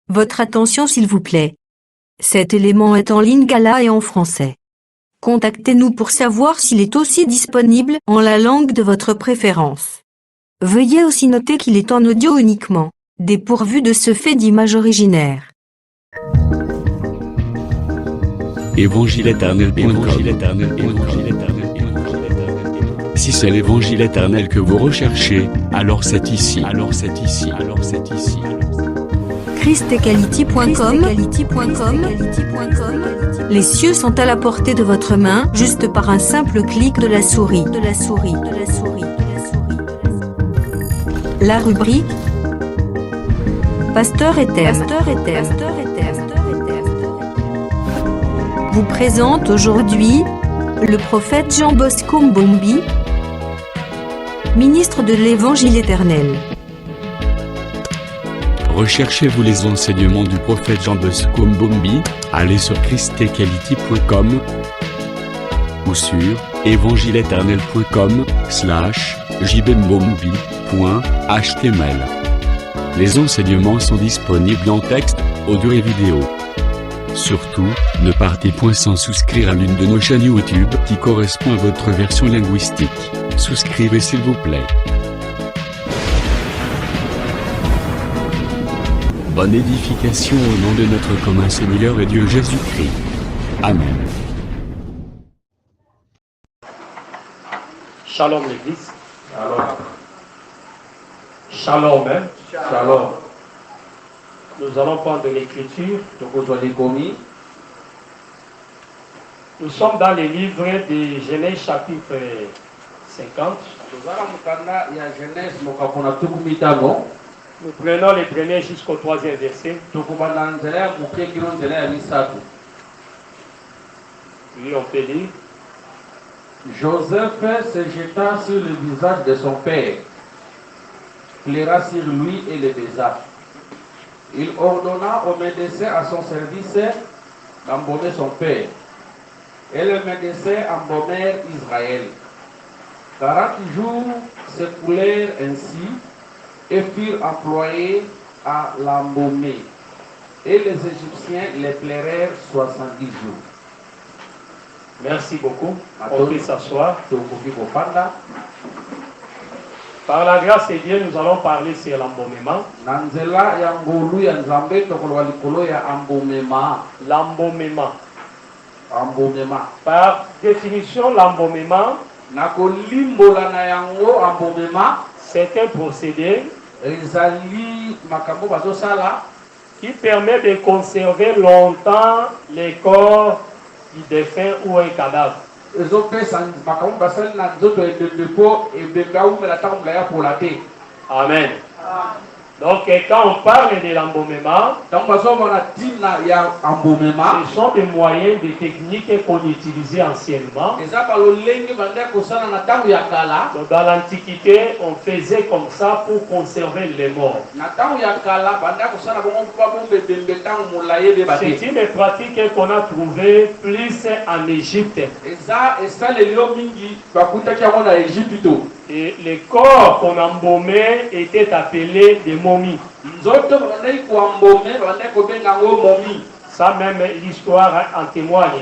Votre attention s'il vous plaît. Cet élément est en lingala et en français. Contactez-nous pour savoir s'il est aussi disponible en la langue de votre préférence. Veuillez aussi noter qu'il est en audio uniquement, dépourvu de ce fait d'image originaire. Évangile-éternel.com. Si c'est l'évangile éternel que vous recherchez, alors c'est ici. christequality.com. Les cieux sont à la portée de votre main, juste par un simple clic de la souris. La rubrique Pasteur et thème vous présente aujourd'hui le prophète Jean Bosco Mbombi, ministre de l'Évangile éternel. Recherchez-vous les enseignements du prophète Jean Bosco Mbombi, allez sur christequality.com ou sur evangileeternel.com/jbmbombi.html. Les enseignements sont disponibles en texte, audio et vidéo. Surtout, ne partez point sans souscrire à l'une de nos chaînes YouTube qui correspond à votre version linguistique. Souscrivez s'il vous plaît. Bonne édification au nom de notre commun Seigneur et Dieu Jésus-Christ. Amen. Shalom l'église. Shalom. Shalom. Nous allons prendre l'écriture. Nous sommes dans les livres de Genèse chapitre 50. Nous prenons les premiers jusqu'au 3e verset. Oui, on peut lire. Joseph se jeta sur le visage de son père, plaira sur lui et le baisa. Il ordonna au médecin à son service d'embaumer son père. Et le médecin embaumèrent Israël. 40 jours s'écoulèrent ainsi et furent employés à l'embaumer. Et les Égyptiens les plairèrent 70 jours. Merci beaucoup. On peut s'asseoir. Par la grâce de Dieu, nous allons parler sur l'embaumement. L'embaumement. Par définition, l'embaumement, c'est un procédé qui permet de conserver longtemps les corps du défunt ou un cadavre. Amen. Donc quand on parle de l'embaumement, ce sont des moyens, des techniques qu'on utilisait anciennement. Donc, dans l'Antiquité, on faisait comme ça pour conserver les morts. C'est une pratique qu'on a trouvée plus en Égypte. Et les corps qu'on embaumait étaient appelés des momies. Ça même l'histoire en témoigne.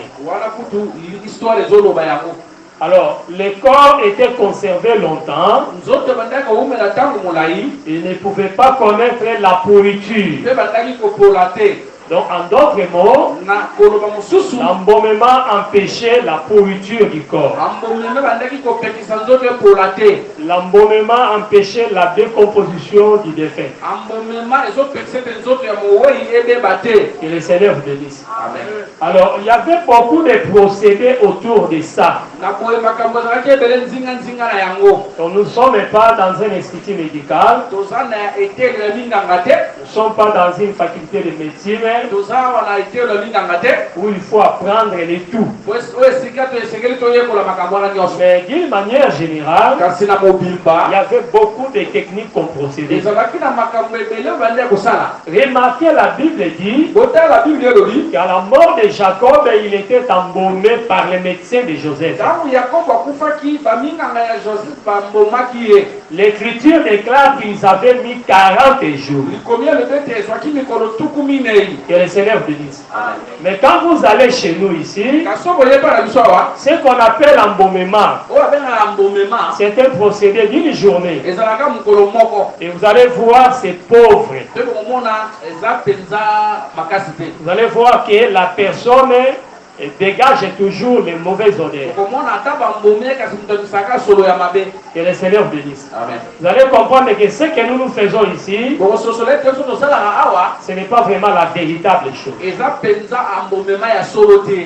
Alors, les corps étaient conservés longtemps. Ils ne pouvaient pas connaître la pourriture. Donc, en d'autres mots, l'embaumement empêchait la pourriture du corps. L'embaumement empêchait la décomposition du défunt. Que le Seigneur vous bénisse. Alors, il y avait beaucoup de procédés autour de ça. Donc, nous ne sommes pas dans un institut médical. Nous ne sommes pas dans une faculté de médecine. ministère où il faut apprendre les tout. Mais d'une manière générale, il y avait beaucoup de techniques qu'on procédait. Remarquez, la Bible dit qu'à la mort de Jacob, il était embaumé par les médecins de Joseph. L'Écriture déclare qu'ils avaient mis 40 jours. Que le Seigneur bénisse. Mais quand vous allez chez nous ici, ce qu'on appelle embaumement, c'est un procédé d'une journée. Et vous allez voir ces pauvres. Vous allez voir que la personne dégage toujours les mauvaises odeurs. Que le Seigneur bénisse. Amen. Vous allez comprendre que ce que nous faisons ici, ce n'est pas vraiment la véritable chose.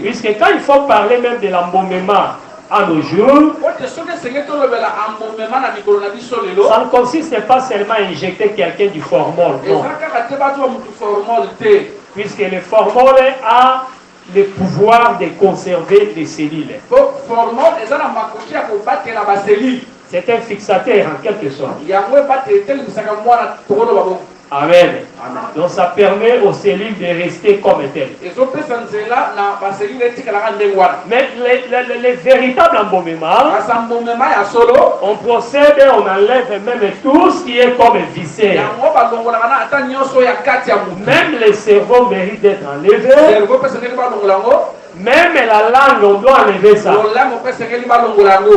Puisque quand il faut parler même de l'embaumement à nos jours, ça ne consiste pas seulement à injecter quelqu'un du formol. Non. Puisque le formol a le pouvoir de conserver les cellules. C'est un fixateur en quelque sorte. Amen. Donc ça permet aux cellules de rester comme telles. Mais les véritables embaumements, on procède, on enlève même tout ce qui est comme viscère. Même le cerveau mérite d'être enlevé. Même la langue, on doit enlever ça.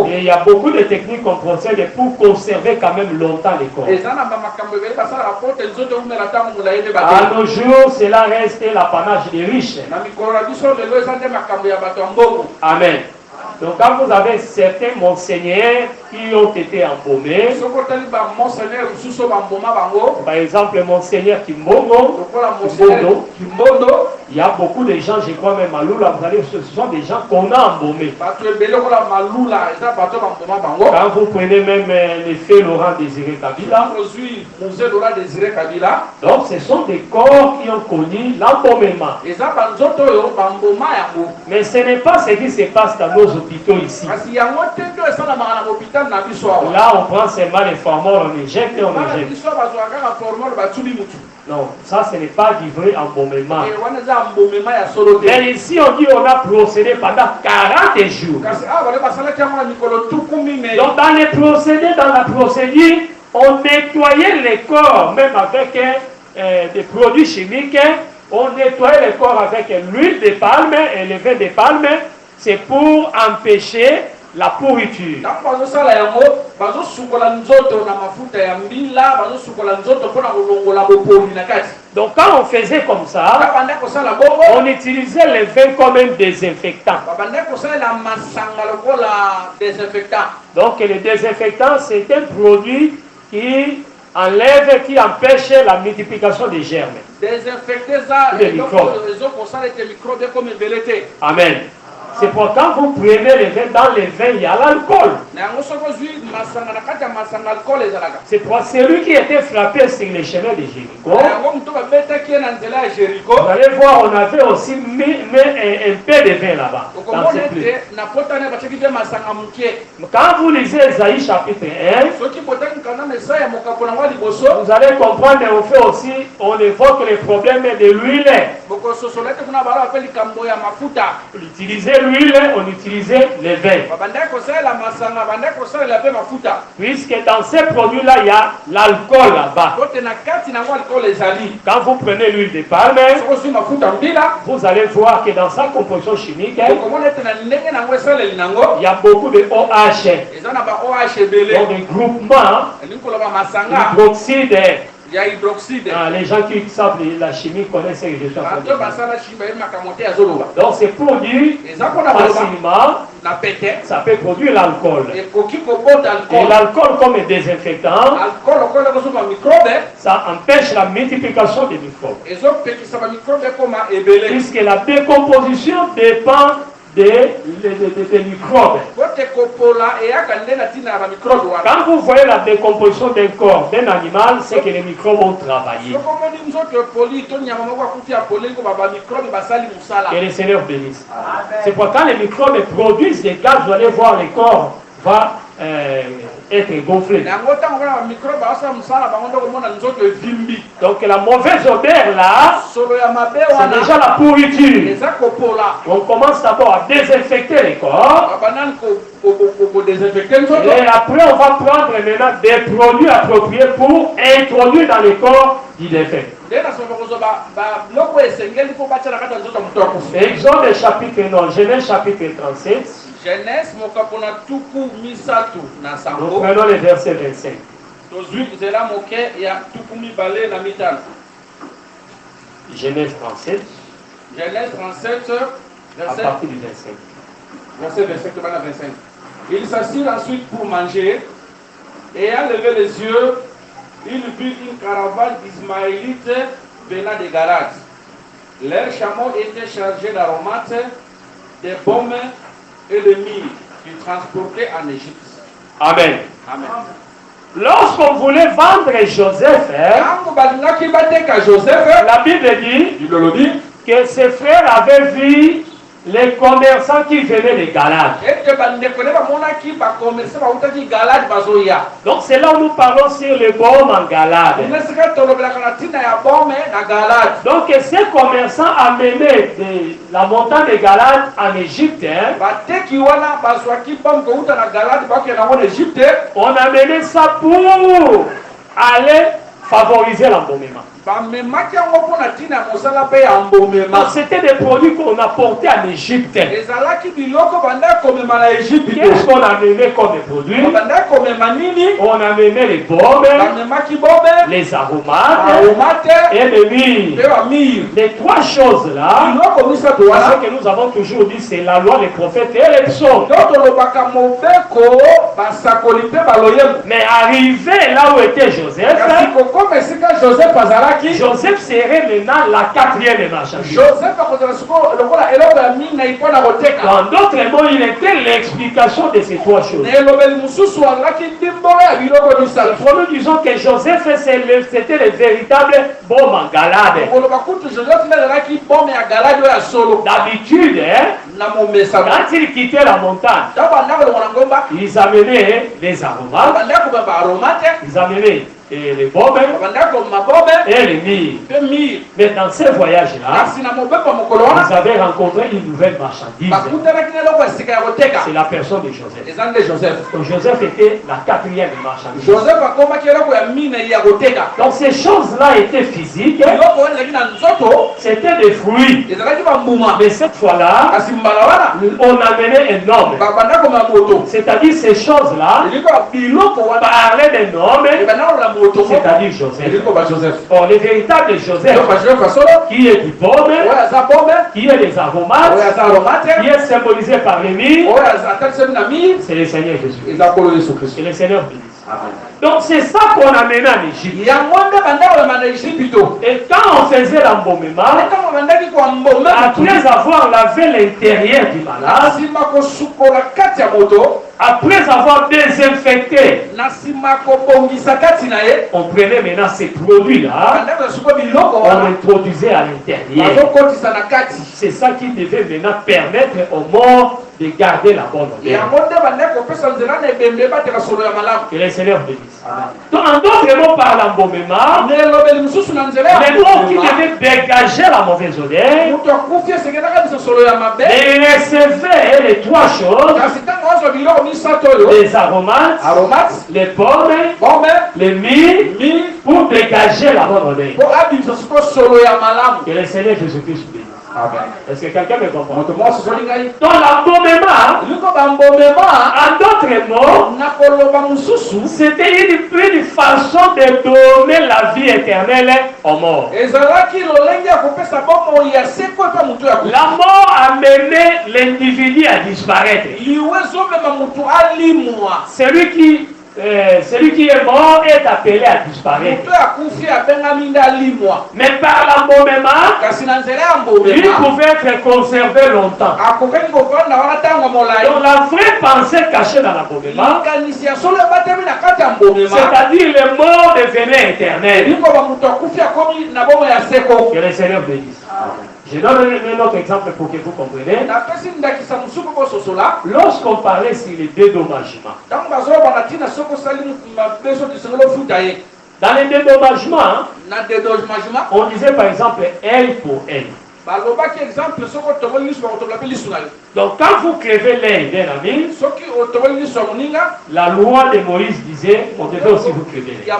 Et il y a beaucoup de techniques qu'on procède pour conserver quand même longtemps les corps. À nos jours, cela reste l'apanage des riches. Amen. Donc quand vous avez certains monseigneurs qui ont été embaumés, par exemple le monseigneur Kimbondo, il y a beaucoup de gens, je crois même à Lula, vous allez, ce sont des gens qu'on a embaumés. Quand vous prenez même l'effet Laurent Désiré Kabila, donc ce sont des corps qui ont connu l'embaumement. Mais ce n'est pas ce qui se passe dans nos hôpitaux ici. Là, on prend seulement les formules, on éjecte et on éjecte. Non, ça ce n'est pas du vrai embaumement. Mais ici on dit on a procédé pendant 40 jours. Donc dans les procédés, dans la procédure, on nettoyait les corps, même avec des produits chimiques. On nettoyait les corps avec l'huile de palme et le vin de palme. C'est pour empêcher la pourriture. Donc quand on faisait comme ça, on utilisait le vin comme un désinfectant. Donc le désinfectant, c'est un produit qui enlève, qui empêche la multiplication des germes. Des microbes. Amen. C'est pourtant vous prenez le vin, dans le vin il y a l'alcool. C'est pour celui qui était frappé sur les chemins de Jéricho. Vous allez voir, on avait aussi mis un peu de vin là-bas. Quand vous lisez Esaïe chapitre 1, vous allez comprendre, on évoque les problèmes de l'huile. On utilisait l'huile, on utilisait le vin. Puisque dans ces produits-là, il y a l'alcool là-bas. Quand vous prenez l'huile de palme, vous allez voir que dans sa composition chimique, il y a beaucoup de OH. Donc des groupements, hydroxyde. Il y a hydroxyde. Les gens qui savent la chimie connaissent ce que je suis en train de dire. Donc c'est produit facilement, ça peut produire l'alcool. Et l'alcool comme désinfectant, ça empêche la multiplication des microbes. Puisque la décomposition dépend des microbes. Quand vous voyez la décomposition d'un corps, d'un animal, c'est que les microbes ont travaillé. Et le Seigneur bénisse. C'est pourquoi les microbes produisent des gaz, vous allez voir le corps va être gonflé. Donc la mauvaise odeur là, c'est déjà la pourriture. On commence d'abord à désinfecter les corps. Et après on va prendre maintenant des produits appropriés pour introduire dans le corps du défunt. Exode chapitre 9, Genèse chapitre 37. Genèse mokapona tuku misatu na sango. Nous prenons le verset 25. Tozela moke ya tuku mibale na mitano. Genèse 37. Genèse 37 verset à partir du 25. Verset 25. Il s'assirent ensuite pour manger et ayant levé les yeux, il vit une caravane d'Ismaélites venant de Galad. Leurs chameaux étaient chargés d'aromates, de baumes et de myrrhe qu'ils transportaient en Égypte. Amen. Amen. Lorsqu'on voulait vendre Joseph, la Bible dit que ses frères avaient vu les commerçants qui venaient de Galad. Donc c'est là où nous parlons sur le baume en Galad. Donc ces commerçants amenaient de la montagne de Galad en Égypte. On amenait ça pour aller favoriser l'embaumement. C'était des produits qu'on apportait en Égypte. Qu'est-ce qu'on amenait comme produits? On amenait les baumes, les aromates et les myrrhes. Les trois choses là, ce que nous avons toujours dit, c'est la loi, les prophètes et les psaumes. Mais arrivé là où était Joseph, Joseph serait maintenant la quatrième marchandise. En d'autres mots, il était l'explication de ces trois choses. Nous disons que Joseph c'était le véritable baume en Galad. D'habitude, quand ils quittaient la montagne, ils amenaient les aromates, ils amenaient les baumes et les myrrhes. Mais dans ces voyages-là, ils avaient rencontré une nouvelle marchandise. C'est la personne de Joseph. Donc Joseph était la quatrième marchandise. Donc ces choses-là étaient physiques. C'était des fruits. Mais cette fois-là, on amenait un homme. C'est-à-dire ces choses-là parlaient d'un homme, c'est-à-dire Joseph. Or, le véritable Joseph, qui est du baume, qui est des aromates, qui est symbolisé par les myrrhes, c'est le Seigneur Jésus. Et le Seigneur bénisse. Donc c'est ça qu'on amenait en Égypte. Et quand on faisait l'embaumement, après avoir lavé l'intérieur du malade, après avoir désinfecté, on prenait maintenant ces produits-là, on introduisait à l'intérieur. C'est ça qui devait maintenant permettre aux morts de garder la bonne odeur. Que le Seigneur bénisse. Donc, en d'autres mots, par l'embaumement, les mots qui devaient dégager la mauvaise odeur, et recevaient les trois choses, les aromates, les baumes, les myrrhes, pour dégager la bonne odeur. Que le Seigneur Jésus-Christ bénisse. Est-ce que quelqu'un me comprend? Dans l'embaumement, en d'autres mots, c'était une façon de donner la vie éternelle aux morts. La mort a mené l'individu à disparaître. Celui qui celui qui est mort est appelé à disparaître. Mais par l'embaumement, il pouvait être conservé longtemps. Donc la vraie pensée cachée dans l'embaumement, c'est-à-dire le mort devenait éternel. Que le Seigneur bénisse. Je donne un autre exemple pour que vous compreniez. Lorsqu'on parlait sur les dédommagements, dans les dédommagements, on disait par exemple œil pour œil. Donc quand vous crevez l'œil d'un ami, la loi de Moïse disait on devait aussi vous crever l'œil.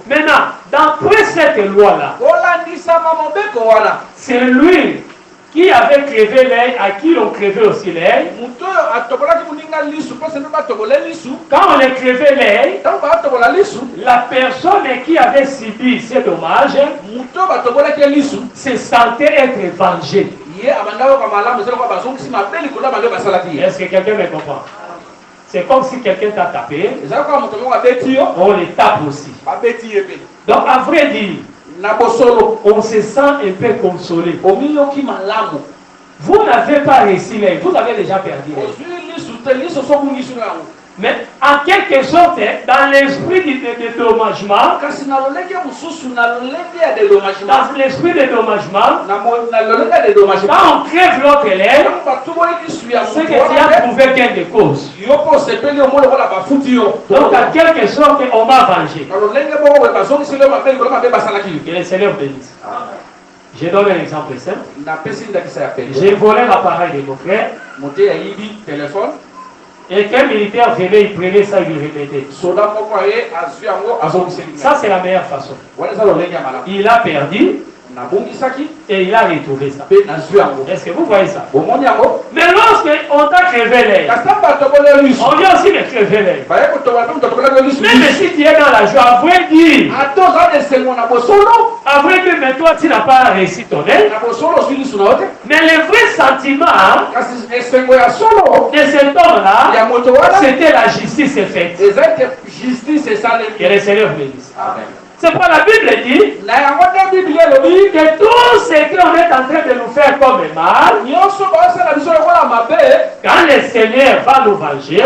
Maintenant, d'après cette loi-là, c'est lui qui avait crevé l'œil, à qui l'on crevait aussi l'œil. Quand on les crevait l'œil, la personne qui avait subi ces dommages se sentait être vengée. Est-ce que quelqu'un me comprend? C'est comme si quelqu'un t'a tapé, on les tape aussi. Donc à vrai dire, on se sent un peu consolé. Vous n'avez pas réussi, vous avez déjà perdu. Mais en quelque sorte, dans l'esprit du dédommagement, quand on crève l'autre élève, c'est que tu as trouvé gain de cause. Donc en quelque sorte, on m'a vengé. Que le Seigneur bénisse. Je donne un exemple simple. J'ai volé l'appareil de mon frère. Et qu'un militaire venait, il prenait ça, il lui remettait. Ça, c'est la meilleure façon. Il a perdu et il a retrouvé ça. Est-ce que vous voyez ça? Mais lorsqu'on t'a crevé l'œil, on vient aussi de crever l'œil. Même si tu es dans la joie, à vrai dire, mais toi tu n'as pas réussi ton œil. Mais le vrai sentiment de cet homme-là, c'était la justice faite. Que le Seigneur bénisse. C'est pas la Bible dit que tout ce qu'on est en train de nous faire comme mal, quand le Seigneur va nous venger,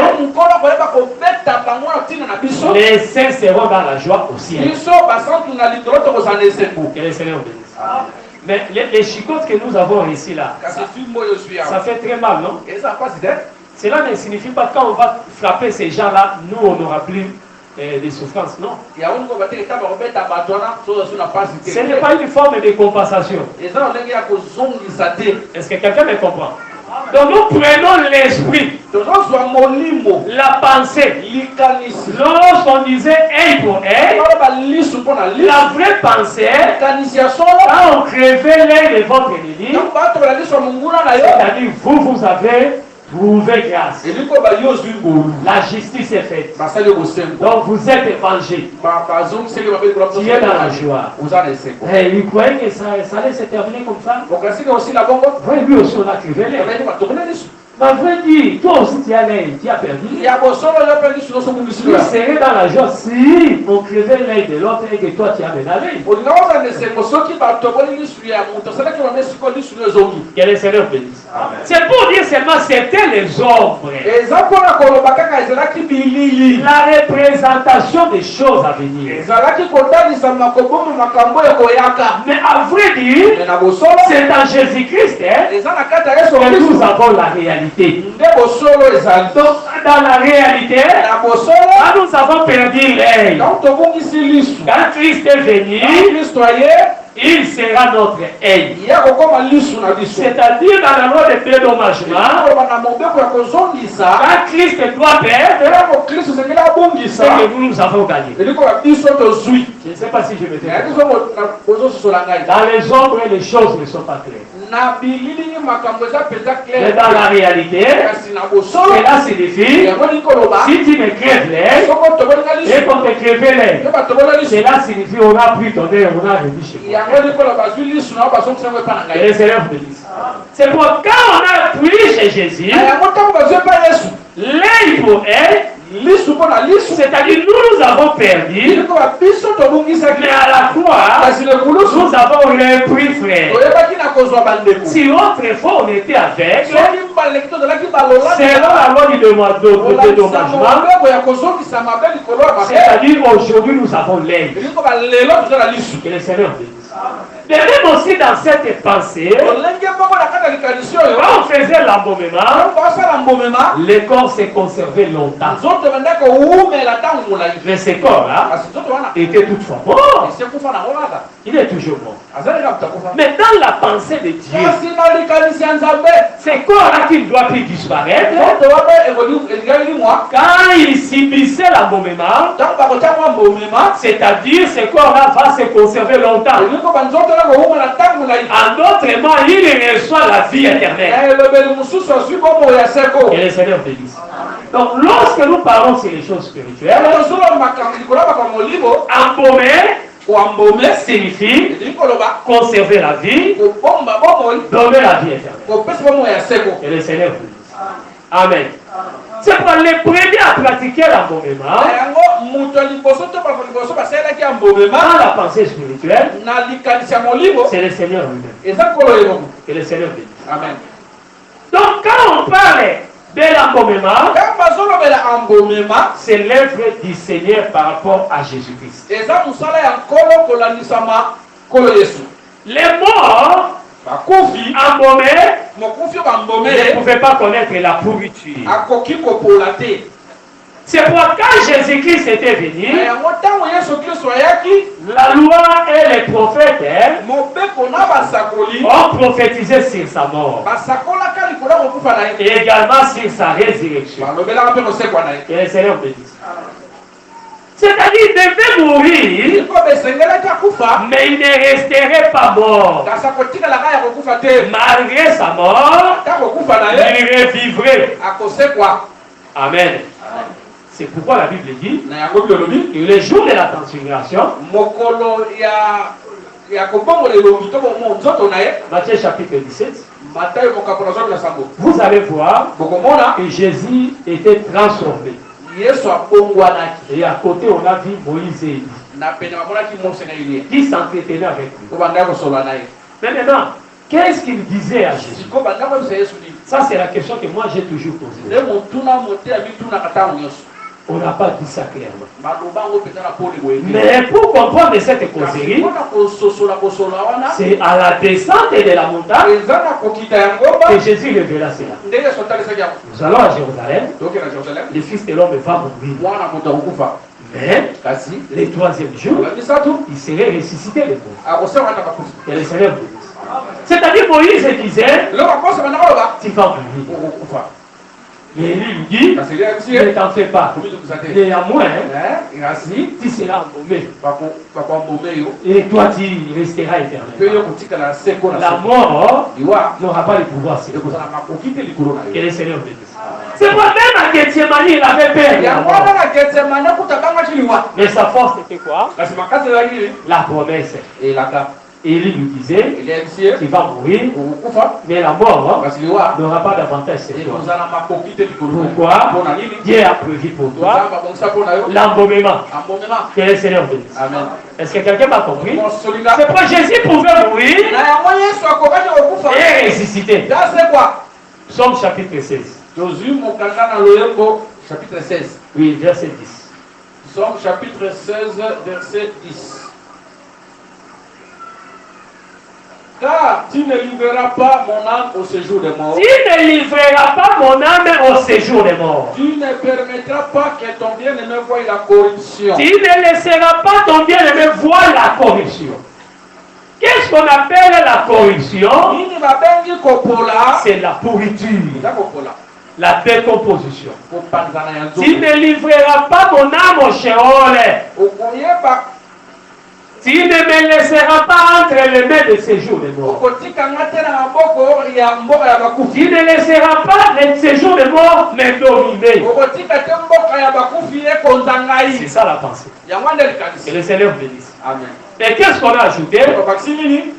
les saints seront dans la joie aussi. Que le Seigneur bénisse. Mais les chicotes que nous avons ici là, ça fait très mal, non? Cela ne signifie pas que quand on va frapper ces gens-là, nous on n'aura plus des souffrances, non. Ce n'est pas une forme de compensation. Est-ce que quelqu'un me comprend? Donc nous prenons l'esprit, la pensée. Lorsqu'on disait œil pour œil, la vraie pensée, quand on crevait l'œil de votre ennemi, c'est-à-dire vous avez trouvé grâce. La justice est faite. Donc vous êtes vengé. Tu es dans la joie. Et il croyait que ça allait se terminer comme ça. Oui, lui aussi on a crevé l'œil. Ma vrai dit, toi aussi tu as l'œil, tu as perdu. Il serait dans la joie si on crevait l'œil de l'autre et que toi tu as mené l'œil. Que le Seigneur bénisse. C'est pour dire seulement c'était les ombres. La représentation des choses à venir. Mais à vrai dire, c'est en Jésus-Christ que nous avons la réalité. Donc, dans la réalité, quand nous avons perdu l'œil, quand Christ est venu, il sera notre œil. C'est-à-dire dans la loi de dédommagement, quand Christ doit perdre, c'est que nous avons gagné. Je ne sais pas si je me fais. Dans les ombres, les choses ne sont pas claires. Mais dans la réalité, cela signifie, si tu me crèves l'œil, et qu'on te crève l'œil, cela signifie on a pris ton œil, on a remis chez moi. Et les élèves me disent. C'est pour quand on a pris chez Jésus, l'œil pour œil, C'est-à-dire, nous avons perdu, mais à la croix, nous avons repris, frère. Si autrefois on était avec, selon la loi du dédommagement, c'est-à-dire aujourd'hui nous avons l'aide. Que le Seigneur bénisse. Mais même aussi dans cette pensée, quand on faisait l'embaumement, le corps s'est conservé longtemps. Mais ce corps-là était toutefois mort. Il est toujours mort. Mais dans la pensée de Dieu, ce corps-là qui ne doit plus disparaître, quand il subissait l'embaumement, c'est-à-dire ce corps-là va se conserver longtemps. En d'autres mots, il reçoit la vie éternelle. Et le Seigneur bénisse. Donc, lorsque nous parlons sur les choses spirituelles, embaumer signifie conserver la vie, donner la vie éternelle. Et le Seigneur bénisse. Amen. C'est pour les premiers à pratiquer l'embaumement. Dans la pensée spirituelle, c'est le Seigneur lui-même. Et le Seigneur bénisse. Amen. Donc quand on parle de l'embaumement, c'est l'œuvre du Seigneur par rapport à Jésus-Christ. Les morts embaumés ne pouvaient pas connaître la pourriture. C'est pourquoi quand Jésus-Christ était venu, la loi et les prophètes ont prophétisé sur sa mort et également sur sa résurrection. Que le Seigneur bénisse. C'est-à-dire qu'il devait mourir, mais il ne resterait pas mort. Malgré sa mort, il revivrait. Amen. C'est pourquoi la Bible dit que le jour de la transfiguration, Matthieu chapitre 17, vous allez voir que Jésus était transformé. Et à côté, on a vu Moïse et Élie qui s'entretenaient avec lui. Mais maintenant, qu'est-ce qu'il disait à Jésus? Ça, c'est la question que moi j'ai toujours posée. On n'a pas dit ça clairement. Mais pour comprendre cette causerie, c'est à la descente de la montagne que Jésus révéla cela. Nous allons à Jérusalem. Le Fils de l'homme va mourir. Mais le troisième jour, il serait ressuscité les morts. Et le Seigneur bénisse. C'est-à-dire Moïse disait, tu vas mourir. Mais lui dit, ne t'en fais pas. Néanmoins, tu seras embaumé. Et toi, tu resteras éternel. La mort n'aura pas le pouvoir. Que le Seigneur bénisse. C'est pas même à Gethsemane, il avait peur. Mais sa force c'était quoi? La promesse. Et il lui disait, il va mourir, mais la mort n'aura pas d'avantage sur toi. Pourquoi? Dieu a prévu pour toi l'embaumement. Que le Seigneur bénisse. Est-ce que quelqu'un m'a compris? C'est pourquoi Jésus pouvait mourir et ressusciter. Psaume chapitre 16. Chapitre 16. Oui, verset 10. Psaume chapitre 16, verset 10. Car tu ne livreras pas mon âme au séjour des morts. Tu ne livreras pas mon âme au séjour des morts. Tu ne permettras pas que ton bien-aimé voie la corruption. Tu ne laisseras pas ton bien-aimé voir la corruption. Qu'est-ce qu'on appelle la corruption? C'est la pourriture, la décomposition. Tu ne livreras pas mon âme au Sheol. Tu ne me laisseras pas entre les mains de ces jours de mort. Tu ne laisseras pas les séjours de mort me dominer. C'est ça la pensée. Que le Seigneur bénisse. Amen. Et qu'est-ce qu'on a ajouté?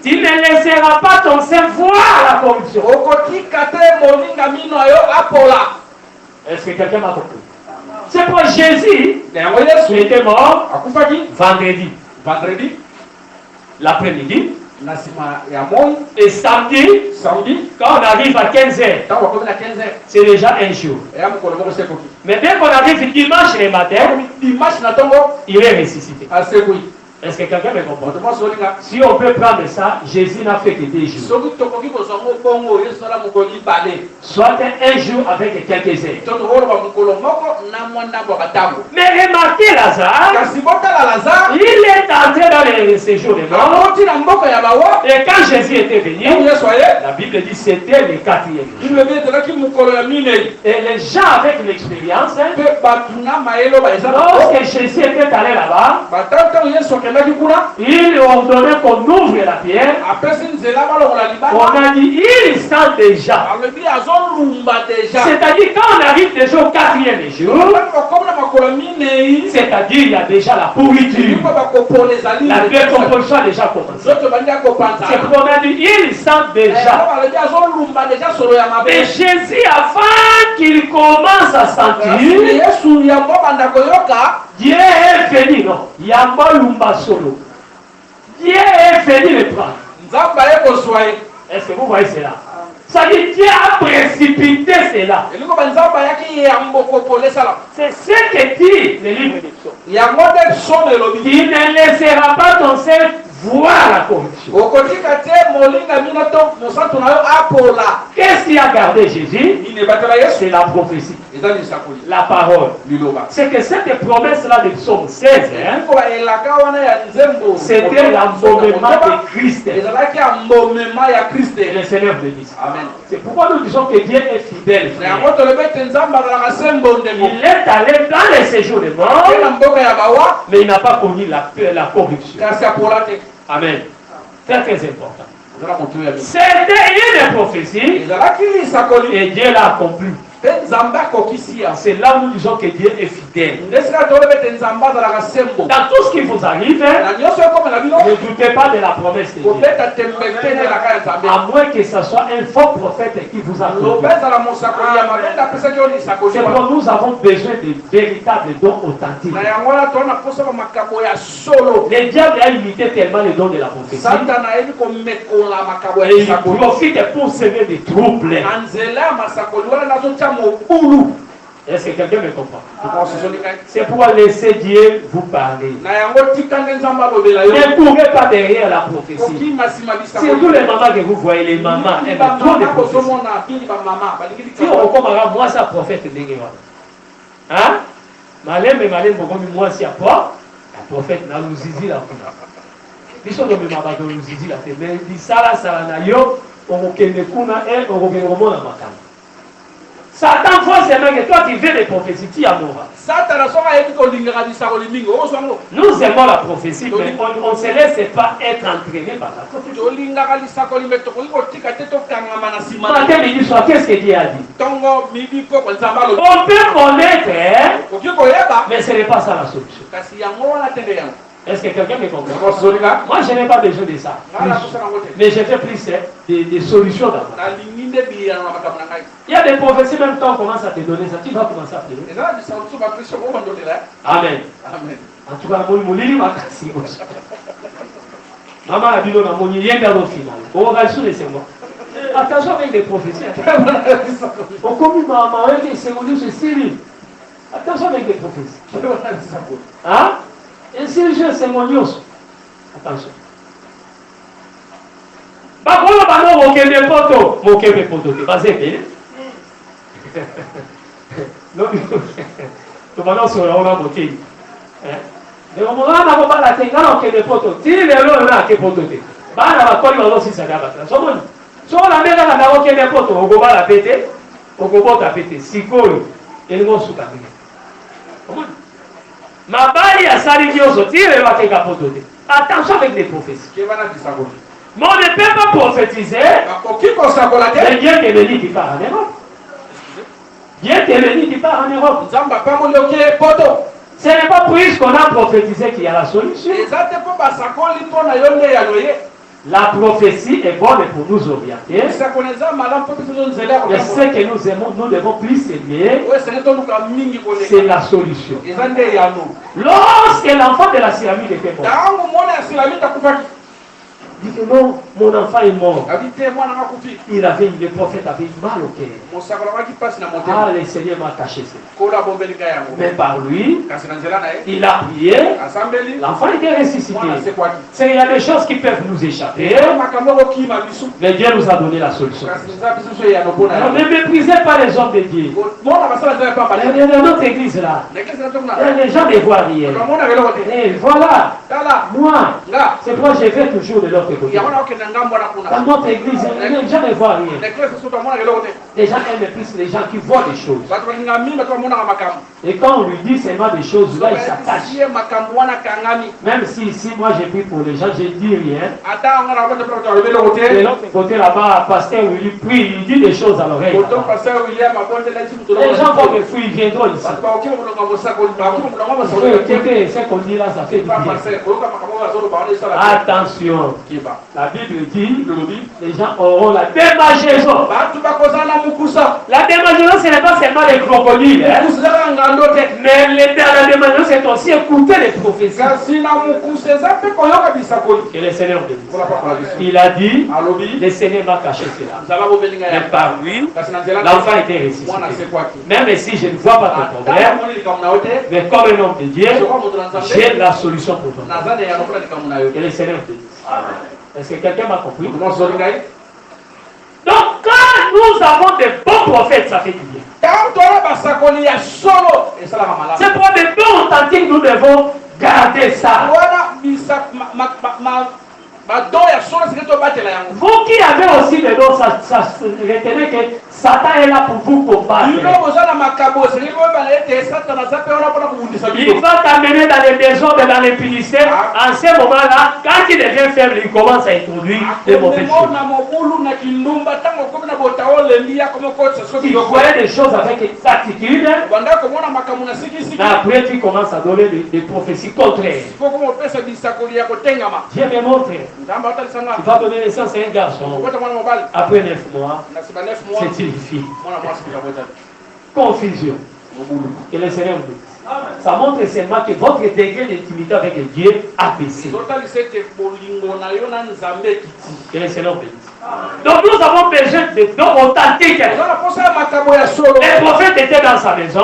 Tu ne laisseras pas ton sein voir la corruption. Est-ce que quelqu'un m'a compris? C'est pour Jésus qui était mort vendredi, l'après-midi. Et samedi, quand on arrive à 15h, c'est déjà un jour. Mais dès qu'on arrive dimanche le matin, il est ressuscité. Est-ce que quelqu'un me comprend? Si on peut prendre ça, Jésus n'a fait que 2 jours. Soit un jour avec quelques heures. Mais remarquez Lazare, il est entré dans le séjour de mort. Et quand Jésus était venu, la Bible dit c'était le 4e jour. Et les gens avec l'expérience, lorsque Jésus était allé là-bas, il ordonnait qu'on ouvre la pierre. On a dit, il sent déjà. C'est-à-dire, quand on arrive déjà au 4e jour, c'est-à-dire, il y a déjà la pourriture. La décomposition a déjà commencé. C'est pourquoi on a dit, il sent déjà. Mais Jésus, avant qu'il commence à sentir, Dieu est venu, non? Yamba Lumba Solo. Dieu est venu le prendre. Est-ce que vous voyez cela? Ça dit Dieu a précipité cela. C'est ce que dit le livre des Psaumes. Il ne laissera pas ton sein voir la corruption. Qu'est-ce qui a gardé Jésus? C'est la prophétie. La parole. C'est que cette promesse-là de Psaume 16, c'était l'embaumement de Christ. Le Seigneur le dit. C'est pourquoi nous disons que Dieu est fidèle. Il est allé dans les séjours de mort, mais il n'a pas connu la corruption. Amen. C'est très important. C'était une prophétie et Dieu l'a accompli. C'est là où nous disons que Dieu est fidèle. Dans tout ce qui vous arrive, ne doutez pas de la promesse de Dieu. À moins que ce soit un faux prophète qui vous a trompé. C'est pourquoi nous avons besoin de véritables dons authentiques. Le diable a imité tellement les dons de la prophétie. Et il profite pour semer des troubles. Est-ce que quelqu'un me comprend? C'est pour laisser Dieu vous parler. Ne courez pas derrière la prophétie. Surtout les mamans que vous voyez, les mamans aiment trop de prophéties. Si on comprend, moi, ça prophète de hein? Malem, moi, si à quoi? La prophète, na luzizi la kuna. Biso de mamans de luzizi la te. Mais dit ça là, ça na yo, on kende kuna et on kende romona makam. Satan forcément que toi tu veux les prophéties, tu as mort. Nous aimons la prophétie, mais on ne se laisse pas être entraîné par la prophétie. Matin, midi, soir, qu'est-ce que Dieu a dit? On peut connaître, mais ce n'est pas ça la solution. Est-ce que quelqu'un me comprend? Moi, je n'ai pas besoin de ça. Mais j'ai fait plus des solutions d'abord. Il y a des prophéties, même quand on commence à te donner ça, tu vas commencer à te donner. Amen. En tout cas, maman a dit non, mon lien vers le final. On va sur les segments. Attention avec les prophéties. On commence à dire c'est Cyril. Attention avec les prophéties. Hein? Et si je c'est mon Dieu, attention. Bakolo bano mokende poto, mokende poto, bazeke. Non, tu vas sur la hora mokende. Mais on va na ba la tenga mokende poto. Ti le lo na ke poto te. Ba na ba koli ba si sa gaba. So la mega na mokende poto, ogoba la pete, ogobota pete. Sikolo, elmo suka bine. Comment? Mabali a sali nyoso, tire va te capote. Attention avec les prophéties. Mais on ne peut pas prophétiser. C'est Dieu qui est venu qui part en Europe. Dieu qui est venu qui part en Europe. Ce n'est pas puisqu'on a prophétisé qu'il y a la solution. La prophétie est bonne pour nous orienter. Et ce que nous aimons, nous devons plus aimer. C'est la solution. Lorsque l'enfant de la céramique était mort, il dit que non, mon enfant est mort. Il avait, le prophète avait mal au cœur. Ah, le Seigneur m'a caché cela. Mais par lui, il a prié. L'enfant était ressuscité. Il y a des choses qui peuvent nous échapper. Mais Dieu nous a donné la solution. Alors, ne méprisez pas les hommes de Dieu. Dans notre église là, les gens ne voient rien. Et voilà, moi, c'est moi je vais toujours de l'autre côté. Dans notre église, les gens ne voient rien. Les gens aiment plus les gens qui voient des choses. Et quand on lui dit seulement des choses, là il s'attache. Même si ici, moi j'ai pris pour les gens, je ne dis rien. De l'autre côté là-bas, pasteur Willy prie, il dit des choses à l'oreille. Les gens vont me fuir, ils viendront ici. Écoutez, ce qu'on dit là, ça fait du bien. Attention. La Bible dit, les gens auront la démangeaison. La démangeaison, ce n'est pas seulement les crocodiles. Hein? Mais la démangeaison, c'est aussi écouter les prophéties. Et le Seigneur dit, il a dit, le Seigneur m'a caché cela. Mais par lui, l'enfant était ressuscité. Même si je ne vois pas ton problème, mais comme un homme de Dieu, j'ai la solution pour ton problème. Et le Seigneur dit, est-ce que quelqu'un m'a compris? Donc quand nous avons des bons prophètes, ça fait du bien. C'est pour des dons authentiques, nous devons garder ça. Vous qui avez aussi des dons, retenez que Satan est là pour vous combattre. Il va t'amener dans les maisons, dans les Philistins. En ce moment-là, quand il devient faible, il commence à introduire des mauvaises choses. Il voyait des choses avec exactitude. Après, tu commences à donner des prophéties contraires. Dieu me montre. Tu vas donner naissance à un garçon. Après 9 mois, c'est une fille. Confusion. Et le Seigneur dit, ça montre seulement que votre degré d'intimité avec Dieu a baissé. Et le Seigneur dit. Donc nous avons besoin de dons authentiques. Les prophètes étaient dans sa maison.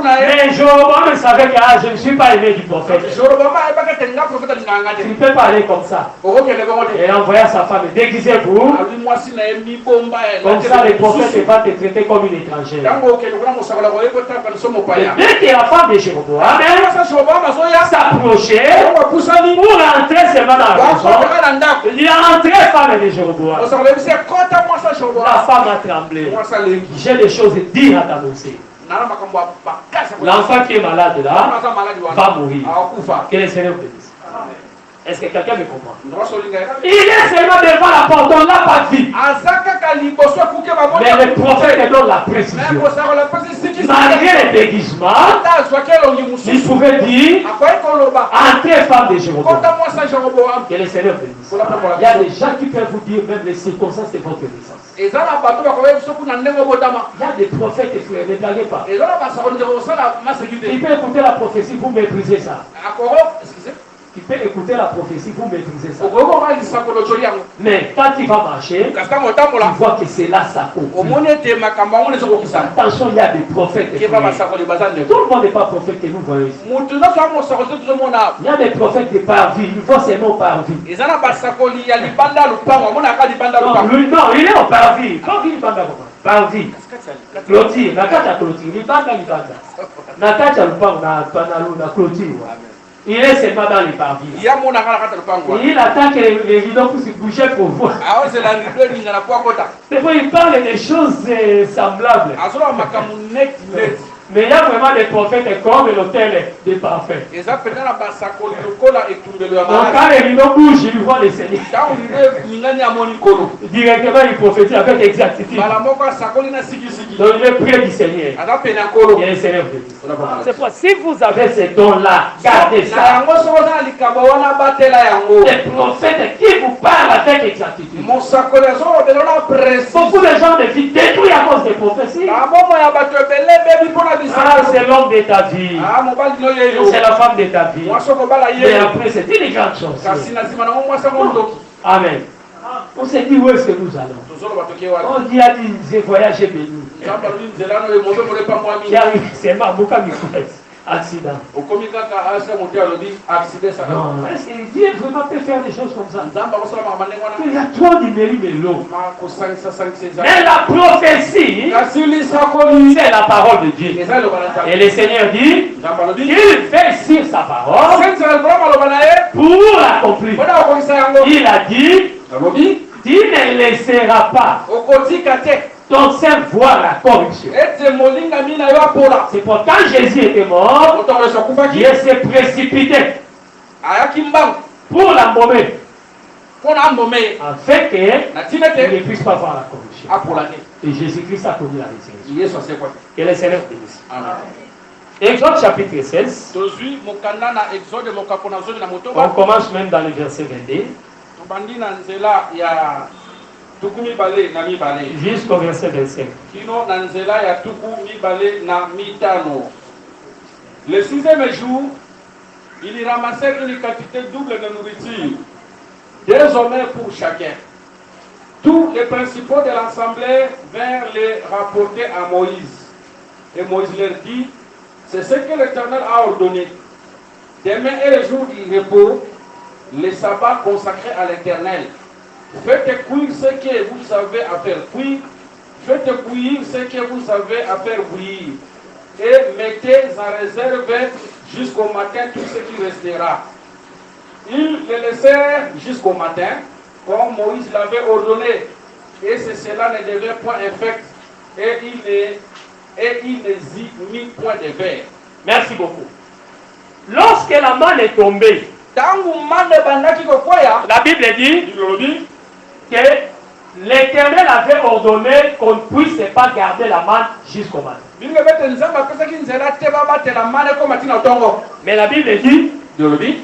Mais Jéroboam savait que je ne suis pas aimé du prophète. Tu ne peux pas aller comme ça. Et envoya sa femme, déguisez-vous. Comme ça, les prophètes ne vont te traiter comme une étrangère. Et dès que la femme de Jéroboam s'approchait pour rentrer seulement dans la maison, il a rentré femme de Jéroboam. La femme a tremblé. J'ai des choses à dire à t'annoncer. L'enfant qui est malade là va mourir. Que le Seigneur bénisse. Est-ce que quelqu'un me comprend? Il est seulement devant la porte, on n'a pas dit. Mais le prophète donne la précision. Malgré les déguisements, il pouvait dire entrez femme de Jéroboam. Que le Seigneur bénisse. Il y a des gens qui peuvent vous dire même les circonstances de votre naissance. Il y a des prophètes, frères, ne blaguez pas. Il peut écouter la prophétie, vous méprisez ça. Il peut écouter la prophétie, vous maîtrisez ça. Mais quand il va marcher, il voit que c'est là sa cause. Attention, il y a des prophètes. Tout le monde n'est pas prophète que nous voyons ici. Il y a des prophètes de par-vie, il faut seulement par-vie. Non, il est au par-vie. Quand il banda par-vie. Clôture, la clôture, il banda. La clôture. Il est seulement dans les parvis. Il attend que les rideaux puissent bouger pour voir. C'est pourquoi il parle des choses semblables. Mais il y a vraiment des prophètes comme l'autel des parfaits. Donc quand les rideaux bougent, ils voient le Seigneur. Directement, il prophétise avec exactitude. Donc il est près du Seigneur. Il est le Seigneur de Dieu. C'est pourquoi si vous avez ces dons-là, gardez ça. Les prophètes qui vous parlent avec exactitude. Beaucoup de gens de vie détruits à cause des prophéties. C'est l'homme de ta vie. C'est la femme de ta vie. Et après, c'est une grande chose. Amen. On s'est dit où est-ce que nous allons. On dit à des voyages bénis. C'est ma bouca accident. Non, est-ce que Dieu vraiment peut faire des choses comme ça? Il y a trop d'immélos. Mais la prophétie, c'est la parole de Dieu. Et le Seigneur dit qu'il fait sur sa parole pour l'accomplir. Il a dit, tu ne laisseras pas ton sein voir la corruption. C'est pourquoi Jésus était mort, il s'est précipité pour l'embaumer, afin qu'il ne puisse pas voir la corruption. Et Jésus-Christ a connu la résurrection. Et le Seigneur bénisse. Exode chapitre 16. On commence même dans le verset 22. Jusqu'au verset 25. Le 6e jour, il y ramassait une quantité double de nourriture, 2 hommes pour chacun. Tous les principaux de l'assemblée vinrent les rapporter à Moïse. Et Moïse leur dit, c'est ce que l'Éternel a ordonné. Demain est le jour du repos, le sabbat consacré à l'Éternel. Faites cuire ce que vous savez à faire cuire. Faites bouillir ce que vous savez à faire bouillir. Et mettez en réserve jusqu'au matin tout ce qui restera. Ils le laissèrent jusqu'au matin, comme Moïse l'avait ordonné. Et cela ne devait point infect. Et il ne y mit point de verre. Merci beaucoup. Lorsque la manne est tombée, la Bible dit que l'Éternel avait ordonné qu'on ne puisse pas garder la manne jusqu'au matin. Mais la Bible dit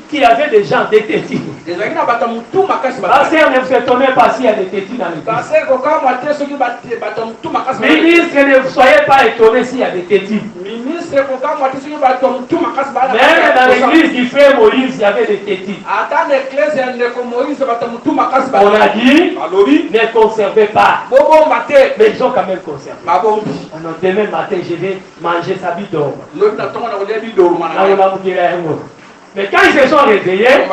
qu'il y avait des gens détectés. Parce ne vous étonnez pas s'il y a des tétis dans l'église. Ministre, ne vous soyez pas étonnés s'il y a des tétis. Même dans l'église du frère Moïse, il y avait des tétis. On a dit, ne conservez pas. Mais ils ont quand même conservé. Demain matin, je vais manger sa bidon. Mais quand ils se sont réveillés,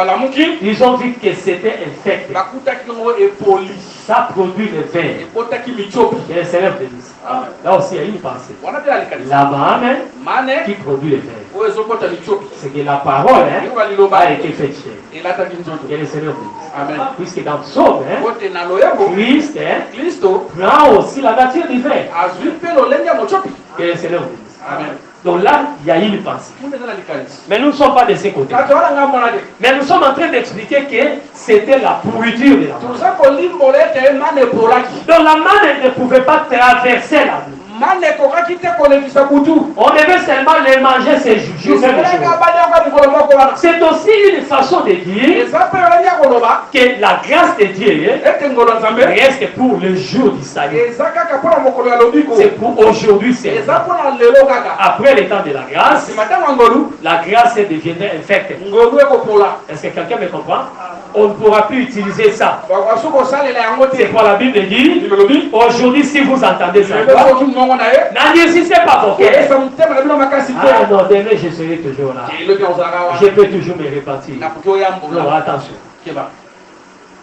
ils ont vu que c'était infecté. Ça produit le verre. Et le Seigneur bénisse. Là aussi, il y a une pensée. La manne qui produit le verre. C'est que la parole a été faite chère. Et le Seigneur bénisse. Amen. Puisque dans le psaume, Christ prend aussi la nature du verre. Et le Seigneur bénisse. Amen. Donc là, il y a une pensée. Mais nous ne sommes pas de ces côtés. Mais nous sommes en train d'expliquer que c'était la pourriture de la manne. Donc la manne ne pouvait pas traverser la vie. On devait seulement les manger ces jours. C'est aussi une façon de dire que la grâce de Dieu reste pour le jour du salut. C'est pour aujourd'hui. Après le temps de la grâce deviendrait infectée. Est-ce que quelqu'un me comprend? On ne pourra plus utiliser ça. C'est quoi la Bible dit? Aujourd'hui, si vous entendez ça, n'agissez pas vos cœurs. Ah non, demain je serai toujours là. Je peux toujours me repentir. Non, attention.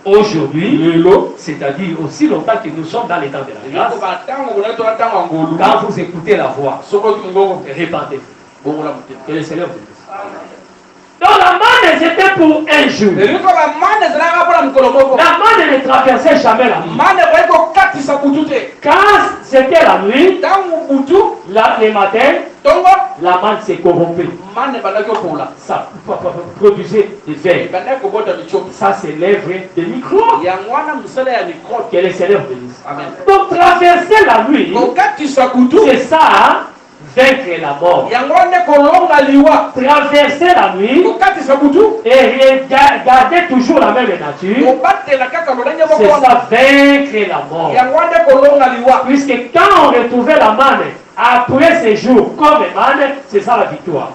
Aujourd'hui, c'est-à-dire aussi longtemps que nous sommes dans les temps de la grâce, quand vous écoutez la voix, répentez-vous. Que le Seigneur vous dise. Donc la manne c'était pour un jour. La manne ne traversait jamais la nuit. Quand c'était la nuit, le matin, la manne s'est corrompue. Ça produisait des vers. Ça, c'est l'œuvre de microbes. Que les Seigneur bénisse. Donc, traverser la nuit, c'est ça, hein? Vaincre la mort. Traverser la nuit et garder toujours la même nature, c'est ça, vaincre la mort. Puisque quand on retrouvait la manne après ces jours comme manne, c'est ça la victoire.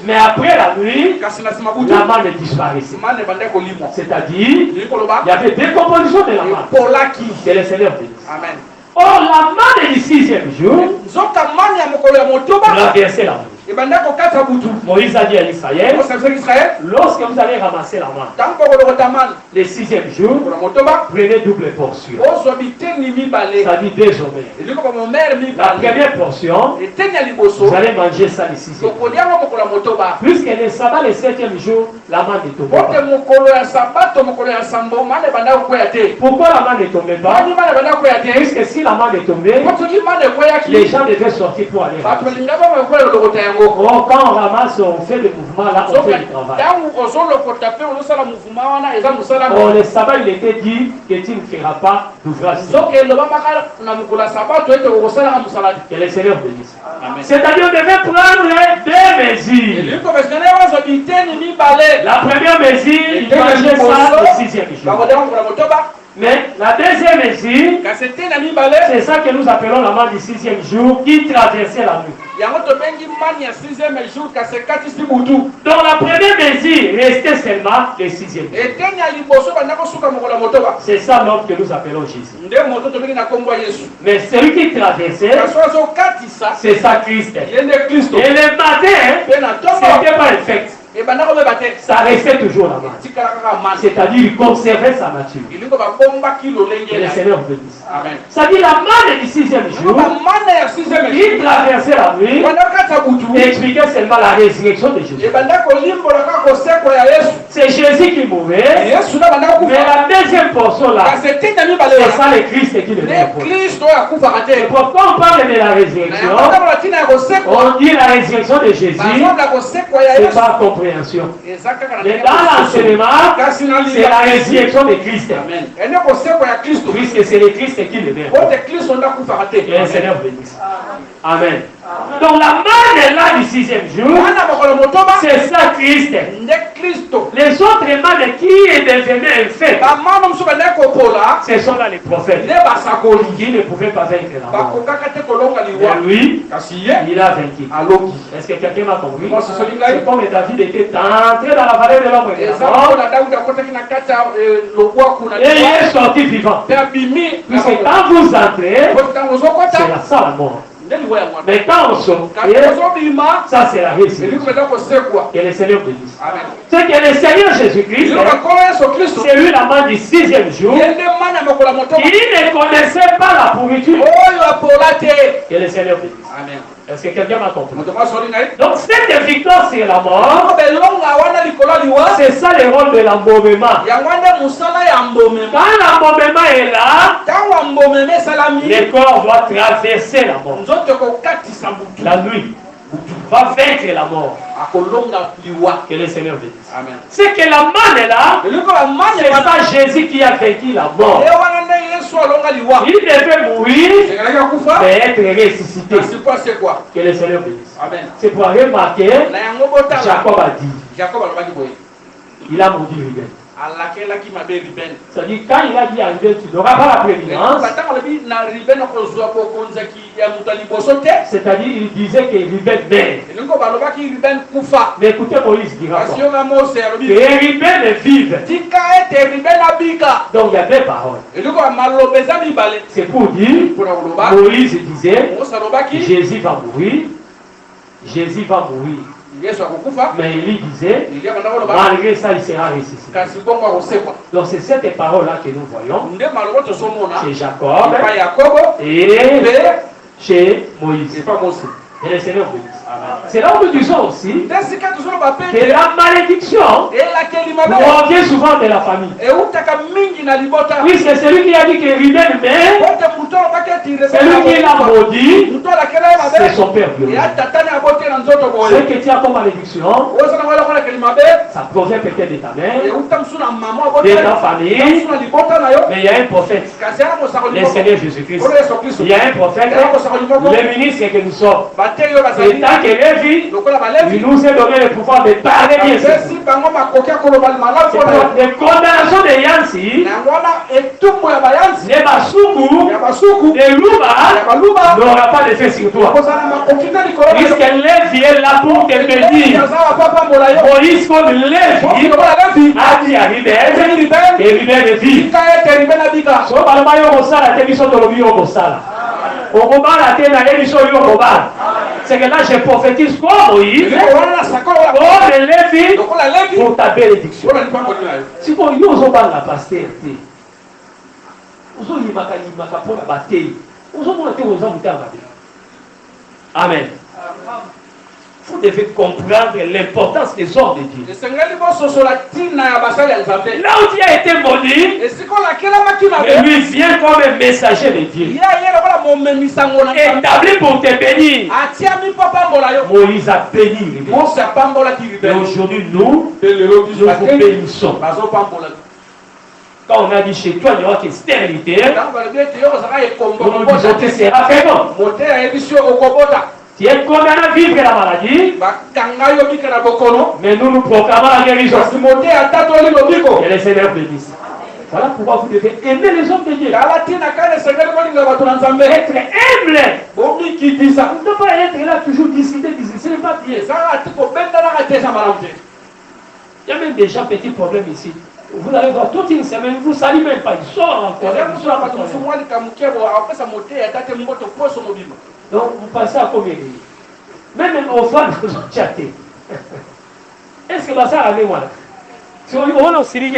Mais après la nuit, la manne disparaissait. C'est-à-dire, il y avait décomposition de la manne. Que le Seigneur bénisse. Amen. Or, la manne du 6e jour, traversait la nuit. Moïse a dit à Israël, lorsque vous allez ramasser la manne, le 6e jour, prenez double portion. Ça dit désormais. La première portion, vous allez manger ça le 6e jour. Puisque le sabbat, le 7e jour, la manne ne tombe pas. Pourquoi la manne ne tombait pas? Puisque si la manne est tombée, les gens devaient sortir pour aller ramasser. Quand on ramasse, on fait le mouvement là, on fait le travail. Or, le sabbat, il était dit que tu ne feras pas d'ouvrage. Que le Seigneur bénisse. C'est-à-dire, on devait prendre deux mesures. La première mesure, il mangeait ça le 6e jour. Mais la deuxième mesure, c'est ça que nous appelons la manne du 6e jour qui traversait la nuit. Donc la première mesure restait seulement le 6e jour. C'est ça l'homme que nous appelons Jésus. Mais celui qui traversait, c'est ça Christ. Et le matin, c'était pas un fait. Ça restait toujours là-bas. C'est-à-dire il conservait sa nature. Que le Seigneur bénisse. Ça dit la manne du 6e jour, il traversait la nuit et expliquait seulement la résurrection de Jésus. C'est Jésus qui mourrait, mais la deuxième portion là, c'est ça le Christ qui le met. Et pourquoi on parle de la résurrection? On dit la résurrection de Jésus, c'est pas compris. Mais dans l'enseignement, c'est la résurrection de Christ. Puisque c'est le Christ qui le met. Et le Seigneur bénisse. Amen. Donc la manne là du 6e jour, c'est ça Christ. Les autres mannes qui est devenu un fait, ce sont là les prophètes qui ne pouvaient pas vaincre la mort. Mais lui, il a vaincu. Est-ce que quelqu'un m'a compris? C'est comme David était entré dans la vallée de l'ombre et de la mort, et il est sorti vivant. Puisque quand vous entrez, c'est ça la mort. Mais quand on sort, ça c'est la résurrection. Que le Seigneur bénisse. C'est que le Seigneur Jésus-Christ, c'est lui la manne du 6e jour. Il ne connaissait pas la pourriture. Que le Seigneur bénisse. Amen. Est-ce que quelqu'un m'a compris? Donc cette victoire sur la mort, c'est ça le rôle de l'embaumement. Quand l'embaumement est là, le corps doit traverser la mort. La nuit va vaincre la mort. Que le Seigneur bénisse. C'est que la manne est là, c'est pas Jésus qui a vaincu la mort. Il devait mourir, mais être ressuscité. Que le Seigneur bénisse. C'est pour remarquer, Jacob a dit, il a maudit Ruben. C'est-à-dire quand il a dit à Ruben, tu n'auras pas la prééminence, c'est-à-dire il disait que Ruben meurt. Mais écoutez, Moïse dira que Ruben vive. Donc il y a deux paroles. C'est pour dire, Moïse disait, Jésus va mourir. Jésus va mourir. Mais il disait, malgré ça, il sera ressuscité. Donc c'est cette parole-là que nous voyons chez Jacob et chez Moïse. Et le Seigneur bénisse. C'est là où nous disons aussi que la malédiction provient souvent de la famille. Oui, c'est celui qui a dit que Ruben mais celui qui l'a maudit, c'est son père biologique. Ce que tu as comme malédiction, ça provient peut-être de ta mère, de ta famille, mais il y a un prophète, le Seigneur Jésus-Christ. Il y a un prophète, le ministre que nous sommes. Et tant qu'il est vie, il nous a donné le pouvoir de parler bien sûr. Les condamnations de Yansi, les Basuku, les Luba, n'aura pas d'effet sur toi. Puisque Lévi est là pour te bénir. Moïse, comme Lévi, a dit à Ruben, et Ruben est vie. C'est que là je prophétise comme Moïse, comme Lévi, pour ta bénédiction. Si vous avez la postérité, vous avez la bataille, vous avez Amen. Vous devez comprendre l'importance des ordres de Dieu. Là où Dieu a été maudit, et lui vient comme un messager de Dieu. Établi pour te bénir. Moïse a béni. Et aujourd'hui, nous vous bénissons. Quand on a dit chez toi, il n'y aura que stérilité, nous disons que c'est rafraîchissant. Tu es condamné à vivre la maladie, mais nous nous proclamons la guérison. Et le Seigneur bénisse. Voilà pourquoi vous devez aimer les hommes de Dieu. Être humble. Ne pas être là toujours discuter, ce n'est pas bien. Il y a même déjà petits problèmes ici. Vous allez voir toute une semaine, vous ne saluez même pas. Ils sortent encore. Donc vous passez à combien? Même aux femmes, vous ont chatté. Est-ce que ça arrive moi? Si on a aussi dit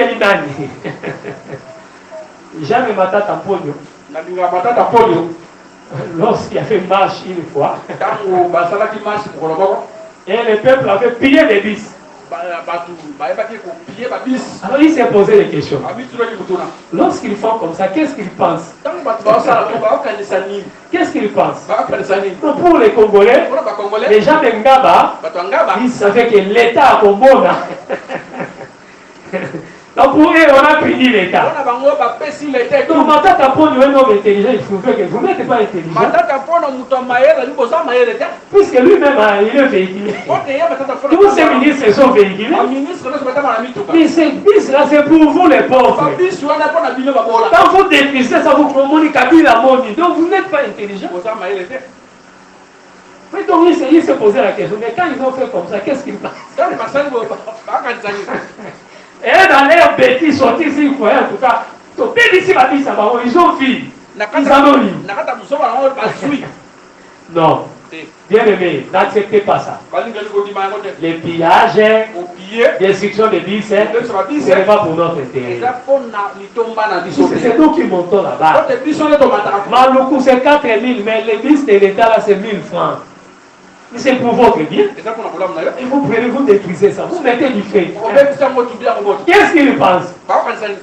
jamais ma tante en polio. Lorsqu'il y avait marche une fois, et le peuple avait pillé les bis. Alors il s'est posé des questions. Lorsqu'ils font comme ça, qu'est-ce qu'ils pensent? Qu'est-ce qu'ils pensent? Donc pour les Congolais, les gens de Ngaba, ils savaient que l'État a Combona. Donc pour eux, on a puni l'État. Donc Matata Poni est un homme intelligent, il faut que vous n'êtes pas intelligent. Puisque lui-même, il est véhiculé. Tous ces ministres sont véhiculés. Et ces bis-là, c'est pour vous les pauvres. Quand vous dépistez, ça vous communique à la monnaie. Donc vous n'êtes pas intelligent. Mais donc il s'est posé la question, mais quand ils ont fait comme ça, qu'est-ce qu'ils pensent? Et dans leur bêtise, sortis ici, en tout cas, ils ont fui. Ils en ont eu. Non. Bien aimé, n'acceptez pas ça. Les pillages, les sections de bis, ce n'est pas pour notre intérêt. C'est nous qui montons là-bas. Maloukou, c'est 4 000, mais les bis de l'État, là, c'est 1 000 francs. C'est pour votre bien. Et vous prenez, vous détruisez ça. Vous mettez du feu. Qu'est-ce qu'ils pensent?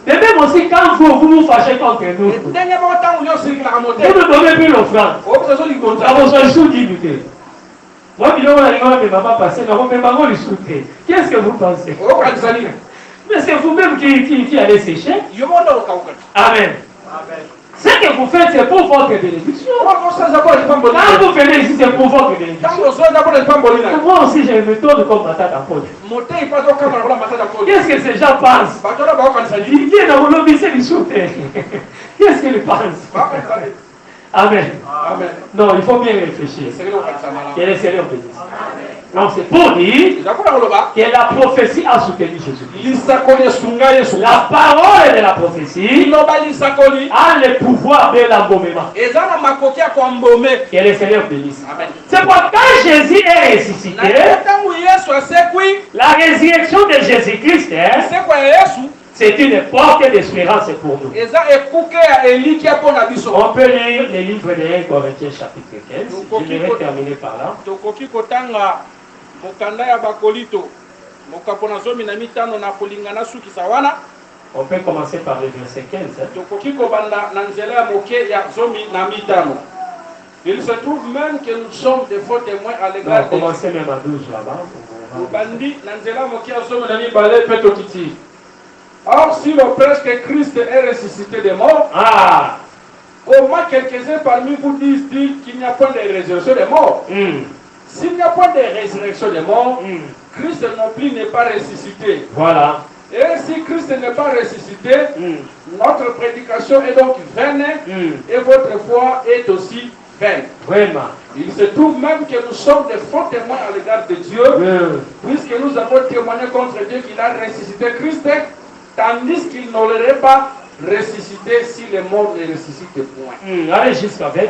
Et même aussi, quand vous fâchez contre nous, vous ne donnez plus l'offrande. Ça vous a sous-dignité. Moi, je ne maman passer, qu'est-ce que vous pensez? Mais c'est vous-même qui allez sécher. Amen. Ce que vous faites, c'est pour votre bénédiction. Quand vous venez ici, c'est pour votre bénédiction. Moi aussi, j'ai une méthode comme ma tante à Paul. Qu'est-ce que ces gens pensent? Ils viennent à vous lobby, c'est du soutien. Qu'est-ce qu'ils pensent? Amen. Non, il faut bien réfléchir. Que le Seigneur bénisse. Non, c'est pour dire que la prophétie a soutenu Jésus. La parole de la prophétie a le pouvoir de l'embaumement. Que le Seigneur bénisse. C'est pourquoi quand Jésus est ressuscité, la résurrection de Jésus-Christ, c'est une porte d'espérance pour nous. On peut lire les livres de 1 Corinthiens chapitre 15. Je vais terminer par là. On peut commencer par le verset 15. Il se trouve même que nous sommes des faux témoins à l'égard de Dieu. Commencez même à 12 là-bas. Or, si l'on prêche que Christ est ressuscité des morts, comment quelques-uns parmi vous disent qu'il n'y a pas de résurrection des morts? S'il n'y a pas de résurrection des morts, Christ non plus n'est pas ressuscité. Voilà. Et si Christ n'est pas ressuscité, notre prédication est donc vaine et votre foi est aussi vaine. Vraiment. Il se trouve même que nous sommes des faux témoins à l'égard de Dieu, puisque nous avons témoigné contre Dieu qu'il a ressuscité Christ, tandis qu'il n'aurait pas ressuscité si les morts ne ressuscitent point. Allez jusqu'à 20.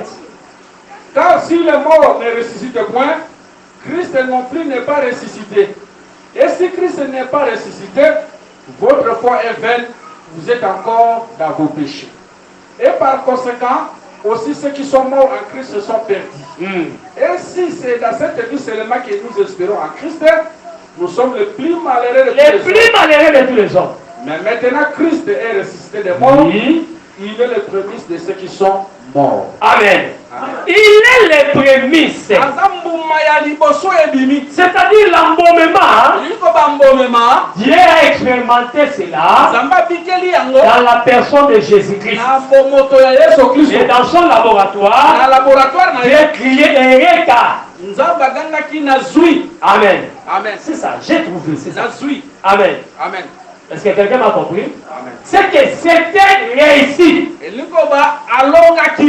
Car si les morts ne ressuscitent point, Christ non plus n'est pas ressuscité. Et si Christ n'est pas ressuscité, votre foi est vaine, vous êtes encore dans vos péchés. Et par conséquent, aussi ceux qui sont morts en Christ se sont perdus. Et si c'est dans cette vie seulement que nous espérons en Christ, nous sommes les plus malheureux de tous les hommes. Mais maintenant, Christ est ressuscité des morts. Il est le prémisse de ceux qui sont morts. Amen. Il est les prémices. C'est-à-dire l'embaumement. Dieu a expérimenté cela dans la personne de Jésus-Christ. Et dans son laboratoire, Dieu a crié Eureka. Amen. Amen. C'est ça, j'ai trouvé. C'est ça. Amen. Amen. Est-ce que quelqu'un m'a compris? C'est que c'était réussi.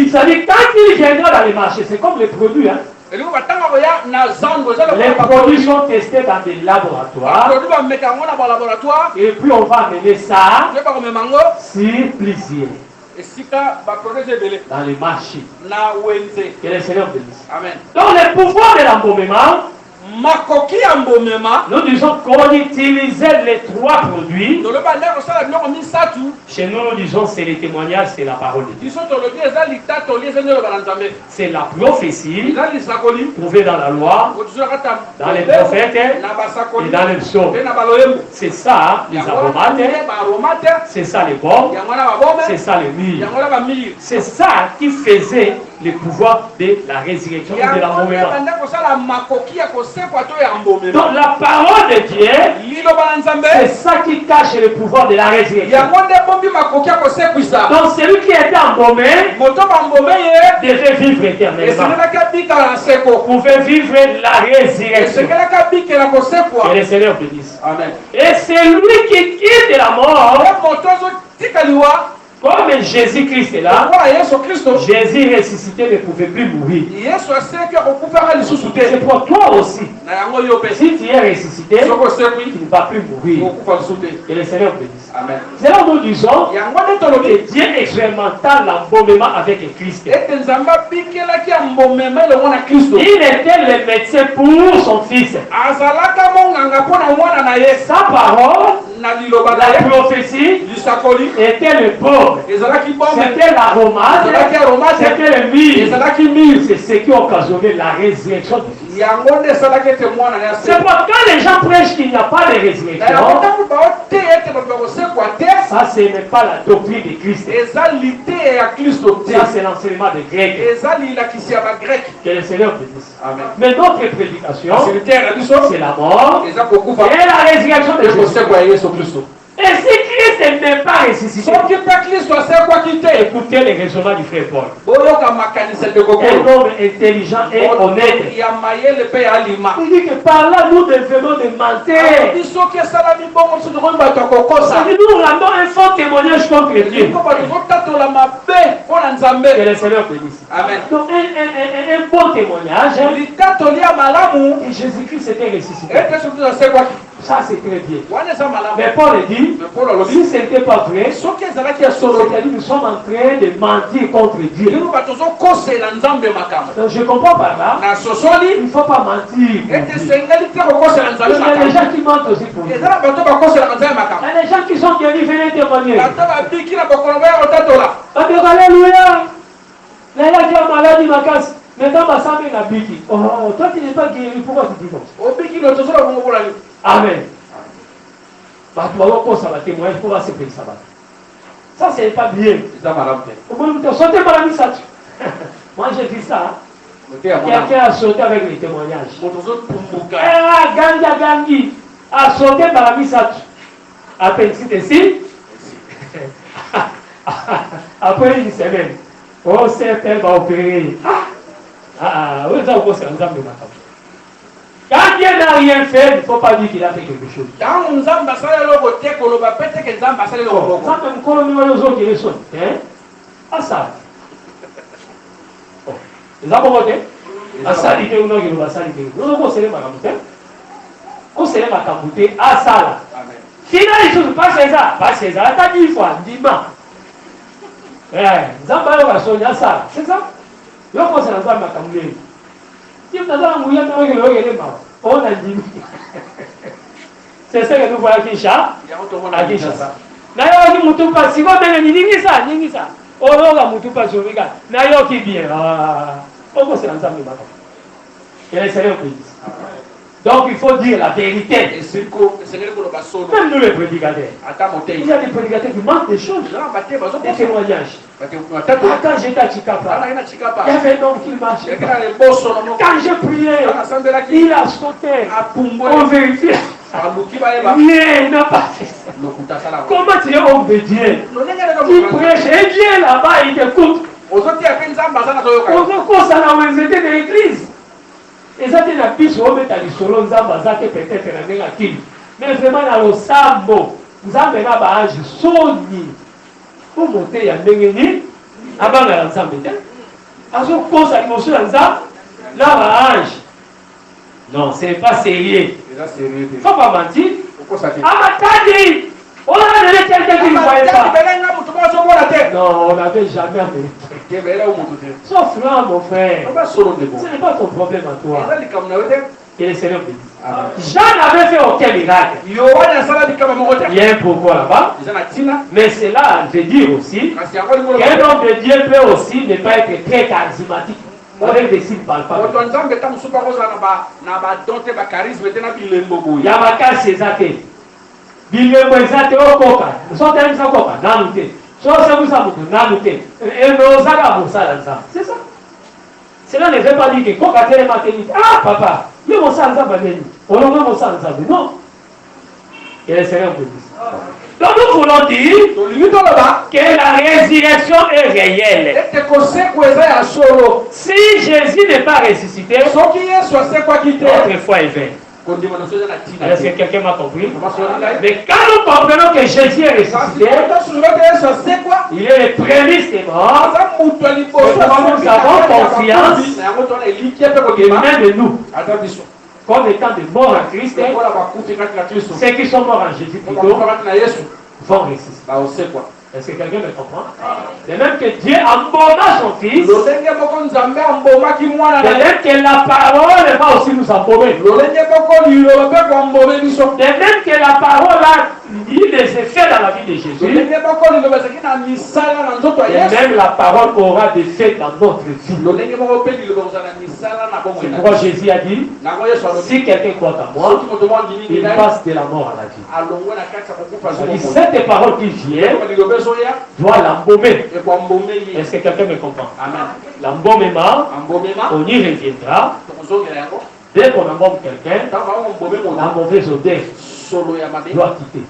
C'est-à-dire quand il viendra dans les marchés, c'est comme les produits. Hein? Les produits sont testés dans des laboratoires. Et puis on va amener ça sur plaisir. Dans les marchés. Que le Seigneur bénisse. Amen. Donc le pouvoir de l'embaumement, nous disons qu'on utilisait les trois produits. Chez nous, nous disons c'est le témoignage, c'est la parole de Dieu. C'est la prophétie trouvée dans la loi, dans les prophètes et dans les psaumes. C'est ça les aromates, c'est ça les bombes, c'est ça les myrrhes. C'est ça qui faisait le pouvoir de la résurrection de l'embaumement. Donc la parole de Dieu, c'est ça qui cache le pouvoir de la résurrection. Donc celui qui était embaumé devait vivre éternellement. Pouvait vivre la résurrection. Que le Seigneur bénisse. Amen. Et c'est lui qui quitte la mort. Comme Jésus-Christ est là, Jésus ressuscité ne pouvait plus mourir. C'est pour toi aussi. Si tu es ressuscité, tu ne vas plus mourir. Que le Seigneur bénisse. C'est là où nous disons que Dieu expérimenta l'embaumement avec Christ. Il était le médecin pour son fils. Sa parole, la prophétie, était le pauvre. C'était l'aromate, c'était le myrrhe. C'est ce qui a occasionné la résurrection du Fils. C'est pourquoi les gens prêchent qu'il n'y a pas de résurrection. Ça, ce n'est pas la doctrine de Christ. Ça, c'est l'enseignement des Grecs. Que le Seigneur bénisse. Mais notre prédication, c'est la mort et la résurrection de Jésus. Et si Christ n'est pas ressuscité, écoutez les raisonnements du frère Paul. Un homme intelligent et honnête. Il dit que par là nous devons de mentir. Nous rendons un fort témoignage contre Dieu. Que le Seigneur bénisse. Donc un bon témoignage. Et Jésus-Christ était ressuscité. Ça c'est très bien. Mais Paul dit, si ce n'était pas vrai, c'est-à-dire nous sommes en train de mentir contre Dieu. Donc je comprends par là, il ne faut pas mentir. Il y a des gens qui mentent aussi pour Dieu. Il y a des gens qui sont guéris, venez témoigner. Alléluia. Là, il y a un maladie, ma casse. Maintenant, ma femme est biki. Oh, toi qui n'es pas guéri, pourquoi tu dis comme ça? Amen. ça va témoigner pour se faire ça. Ça, c'est pas bien. Sauter par la missage. Moi, j'ai vu ça. Quelqu'un a sauté avec les témoignages. Gandhi a sauté par la missage. À peine c'est ici. Après une semaine, oh, certains va opérer. Oui, ça, on s'est ensemble de ma femme. Quand Dieu n'a rien fait, il ne faut pas dire qu'il a fait quelque chose. Ça me colonise les autres qui les sont. Ah, ça. Les abonnés, à salité ou non, il va saliter. Nous avons conseillé ma camouflage. Conseillé ma camouflage à ça. Finalement, pas César. Pas César. T'as 10 fois, 10 ans. Zamba va soigner ça. C'est ça? Je conseille à ma camouflage. Si vous avez un moyen de regarder, on a dit. C'est ça que nous voyons à Kinshasa. D'ailleurs, nous ne pas si vous avez dit ça. On a mutu pas sur le gars. N'ayons qui bien. On va se lancer dans le pays. Donc il faut dire la vérité. Même nous les prédicateurs. Il y a des prédicateurs qui manquent des choses. Des témoignages. Quand j'étais à Chikapa, il y avait un homme qui marchait. Quand j'ai prié, il a sauté. On vérifie. Rien, il n'a pas fait ça. Comment tu es homme de Dieu? Tu prêches et Dieu là-bas, il t'écoute. On se cause à la université de l'église. Et ça, c'est la piste où on met à l'isolo, nous avons peut-être la même. Mais vraiment, dans le sambo, nous avons un âge soni. Pour monter, il y a un avant l'ensemble. À ce cause à l'émotion, là, âge. Non, ce n'est pas sérieux. Il ne faut pas mentir. Amatadi! On a donné quelqu'un qui ne voyait pas. Non, on n'avait jamais amené. Sauf là, mon frère. Ce n'est pas ton problème à toi. Et le Seigneur me dit. Jean n'avait fait aucun miracle. Il y a un pourquoi là-bas. Mais cela veut dire aussi qu'un homme de Dieu peut aussi ne pas être très charismatique. Avec des signes palpables. Il y a ma case César. Bilembo ezate okoka. Sote alimisa okoka. Nanute. Sote alimisa mutu. Nanute. Et nos aga mosala nzambe. C'est ça. Cela ne veut pas dire que koka tele maternité. Ah papa. Yo mosala nzambe beni. On a mosala nzambe. Non. Et le Seigneur vous dit. Donc nous voulons dire que la résurrection est réelle. Si Jésus n'est pas ressuscité, notre foi est vaine. Est-ce que quelqu'un m'a compris? Mais quand nous comprenons que Jésus est ressuscité, il est le prémisse des morts, nous avons confiance, même de nous, comme étant des morts en Christ, ceux qui sont morts en Jésus plutôt, vont ressusciter. Est-ce que quelqu'un me comprend? De même que Dieu embauma son fils, de même que la parole va aussi nous embaumer. De même que la parole a dit les effets dans la vie de Jésus. Et même la parole aura des effets dans notre vie. C'est pourquoi Jésus a dit, si quelqu'un croit en moi, il passe de la mort à la vie. Cette parole qui vient doit l'embaumer. Est-ce que quelqu'un me comprend? L'embaumement, on y reviendra. Dès qu'on embaume quelqu'un, la mauvaise odeur doit quitter.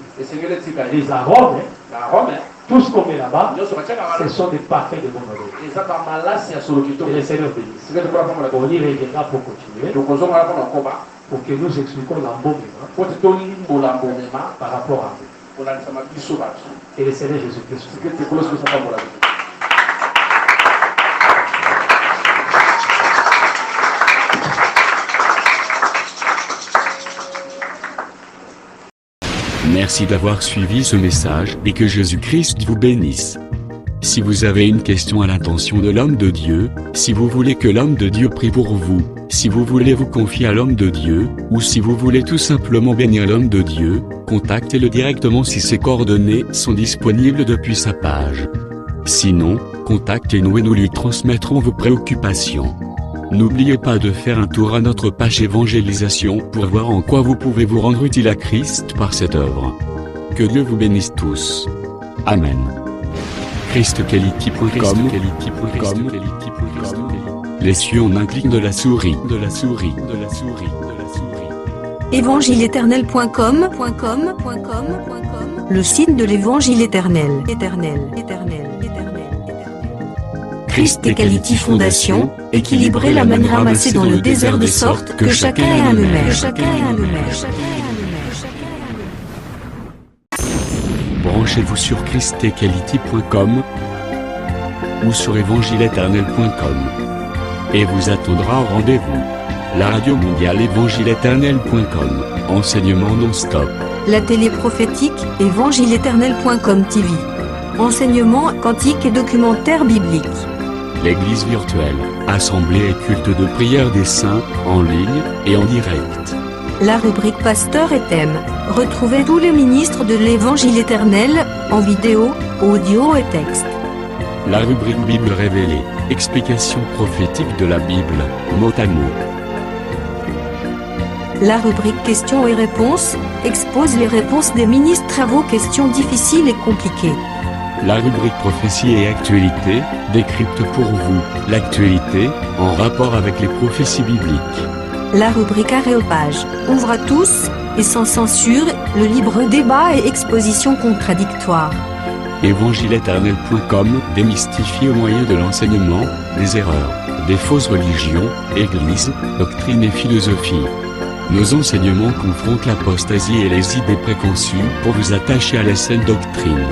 Les arômes, tout ce qu'on met là-bas, ce sont des parfaits de bonne odeur. Et le Seigneur bénisse. On y reviendra pour continuer. Pour que nous expliquions l'embaumement par rapport à vous. Et le Seigneur Jésus-Christ. Merci d'avoir suivi ce message et que Jésus-Christ vous bénisse. Si vous avez une question à l'intention de l'homme de Dieu, si vous voulez que l'homme de Dieu prie pour vous, si vous voulez vous confier à l'homme de Dieu, ou si vous voulez tout simplement bénir l'homme de Dieu, contactez-le directement si ses coordonnées sont disponibles depuis sa page. Sinon, contactez-nous et nous lui transmettrons vos préoccupations. N'oubliez pas de faire un tour à notre page évangélisation pour voir en quoi vous pouvez vous rendre utile à Christ par cette œuvre. Que Dieu vous bénisse tous. Amen. ChristQuality.com. Les cieux en un clic de la souris. Évangile-éternel.com, le site de l'Évangile éternel. Christ et Quality Fondation, équilibrer la manne ramassée dans le désert de sorte que chacun ait un maire. Branchez-vous sur ChristEquality.com ou sur évangile-éternel.com et vous attendra au rendez-vous. La radio mondiale évangile-éternel.com, enseignement non-stop. La télé prophétique, évangile-éternel.com TV. Enseignement quantique et documentaire biblique. L'église virtuelle, assemblée et culte de prière des saints, en ligne et en direct. La rubrique Pasteur et thème. Retrouvez tous les ministres de l'Évangile éternel, en vidéo, audio et texte. La rubrique Bible révélée, explication prophétique de la Bible, mot à mot. La rubrique questions et réponses, expose les réponses des ministres à vos questions difficiles et compliquées. La rubrique prophétie et actualité, décrypte pour vous, l'actualité, en rapport avec les prophéties bibliques. La rubrique Aréopage, ouvre à tous, et sans censure, le libre débat et exposition contradictoire. Évangile-éternel.com, démystifié au moyen de l'enseignement, des erreurs, des fausses religions, églises, doctrines et philosophies. Nos enseignements confrontent l'apostasie et les idées préconçues pour vous attacher à la saine doctrine.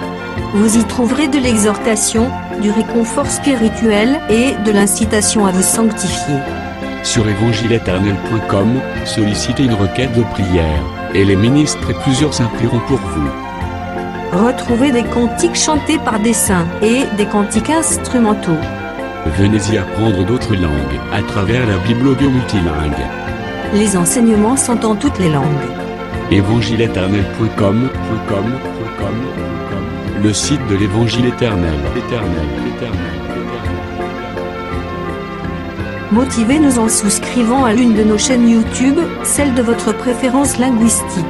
Vous y trouverez de l'exhortation, du réconfort spirituel et de l'incitation à vous sanctifier. Sur évangile-éternel.com, sollicitez une requête de prière, et les ministres et plusieurs implieront pour vous. Retrouvez des cantiques chantés par des saints et des cantiques instrumentaux. Venez y apprendre d'autres langues à travers la Bible audio multilingue. Les enseignements sont en toutes les langues. évangile-éternel.com, le site de l'Évangile éternel. Motivez-nous en souscrivant à l'une de nos chaînes YouTube, celle de votre préférence linguistique.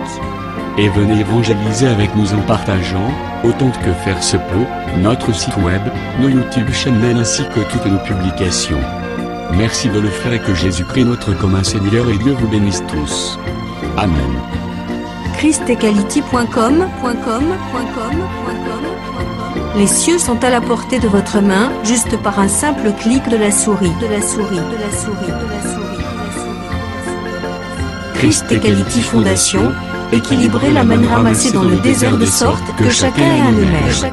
Et venez évangéliser avec nous en partageant, autant que faire se peut, notre site web, nos YouTube channels ainsi que toutes nos publications. Merci de le faire et que Jésus-Christ notre commun Seigneur et Dieu vous bénisse tous. Amen. ChristEquality.com. Les cieux sont à la portée de votre main, juste par un simple clic de la souris. Christ Equality Fondation, équilibrer la manne ramassée dans le désert de sorte que chacun ait un maire.